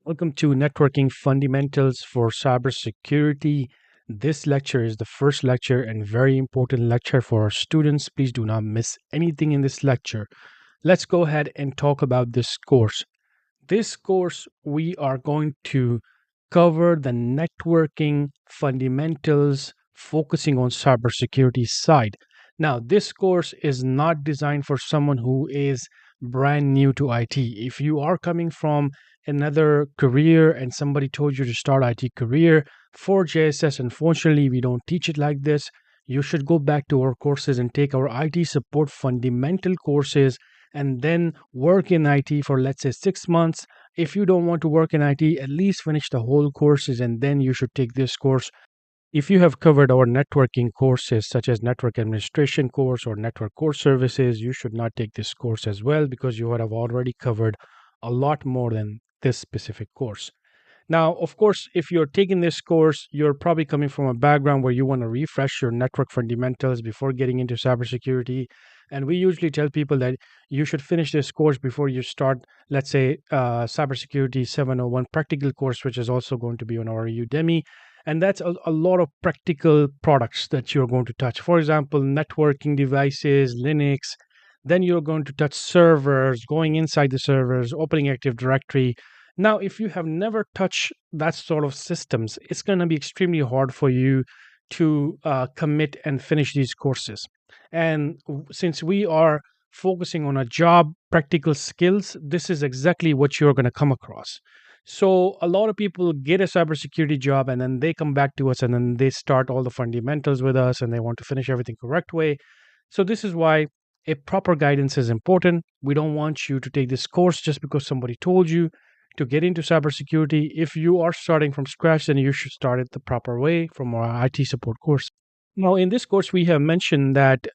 Welcome to Networking Fundamentals for Cybersecurity. This lecture is the first lecture and very important lecture for our students. Please do not miss anything in this lecture. Let's go ahead and talk about this course. This course, we are going to cover the networking fundamentals, focusing on cybersecurity side. Now, this course is not designed for someone who is brand new to IT. If you are coming from another career and somebody told you to start IT career for JSS, unfortunately, we don't teach it like this. You should go back to our courses and take our IT support fundamental courses and then work in IT for, let's say, 6 months. If you don't want to work in IT, at least finish the whole courses and then you should take this course. If you have covered our networking courses, such as network administration course or network core services, you should not take this course as well because you would have already covered a lot more than this specific course. Now, of course, if you're taking this course, you're probably coming from a background where you want to refresh your network fundamentals before getting into cybersecurity. And we usually tell people that you should finish this course before you start, let's say, Cybersecurity 701 practical course, which is also going to be on our Udemy. And that's a lot of practical products that you're going to touch. For example, networking devices, Linux. Then you're going to touch servers, going inside the servers, opening Active Directory. Now, if you have never touched that sort of systems, it's going to be extremely hard for you to commit and finish these courses. And since we are focusing on a job practical skills, this is exactly what you're going to come across. So a lot of people get a cybersecurity job and then they come back to us and then they start all the fundamentals with us and they want to finish everything correct way. So this is why a proper guidance is important. We don't want you to take this course just because somebody told you to get into cybersecurity. If you are starting from scratch, then you should start it the proper way from our IT support course. Now, in this course, we have mentioned that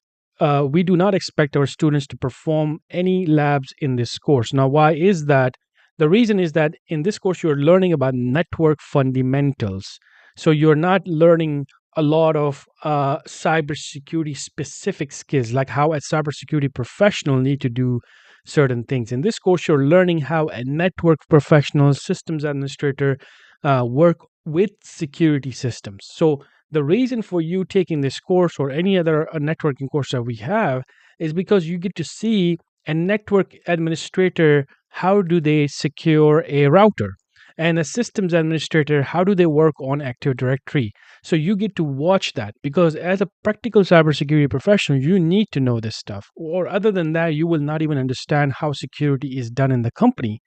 we do not expect our students to perform any labs in this course. Now, why is that? The reason is that in this course, you're learning about network fundamentals. So you're not learning a lot of cybersecurity specific skills, like how a cybersecurity professional need to do certain things. In this course, you're learning how a network professional, systems administrator work with security systems. So the reason for you taking this course or any other networking course that we have is because you get to see a network administrator, how do they secure a router, and a systems administrator, how do they work on Active Directory. So you get to watch that because as a practical cybersecurity professional, you need to know this stuff, or other than that, you will not even understand how security is done in the company.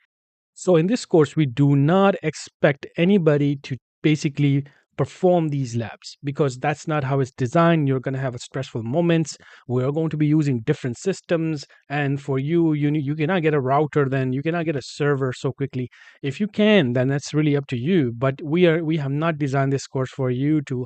So in this course, we do not expect anybody to basically perform these labs because that's not how it's designed. You're going to have a stressful moments. We're going to be using different systems, and for you, you cannot get a router, then you cannot get a server so quickly. If you can, then that's really up to you. But we have not designed this course for you to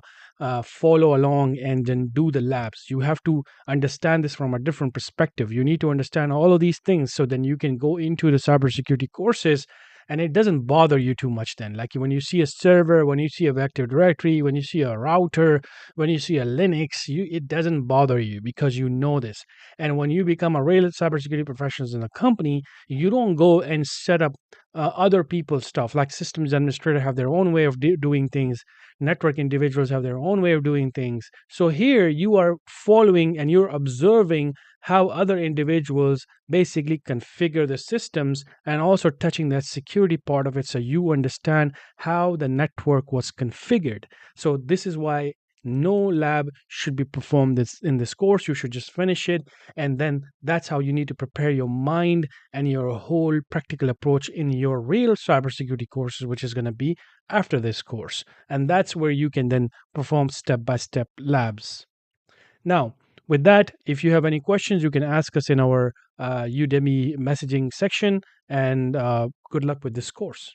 follow along and then do the labs. You have to understand this from a different perspective. You need to understand all of these things so then you can go into the cybersecurity courses and it doesn't bother you too much then. Like when you see a server, when you see a Active Directory, when you see a router, when you see a Linux, it doesn't bother you because you know this. And when you become a real cybersecurity professional in a company, you don't go and set up other people's stuff. Like systems administrators have their own way of doing things, network individuals have their own way of doing things. So here you are following and you're observing how other individuals basically configure the systems and also touching that security part of it so you understand how the network was configured. So this is why no lab should be performed in this course. You should just finish it, and then that's how you need to prepare your mind and your whole practical approach in your real cybersecurity courses, which is going to be after this course. And that's where you can then perform step by step labs. Now, with that, if you have any questions, you can ask us in our Udemy messaging section. And good luck with this course.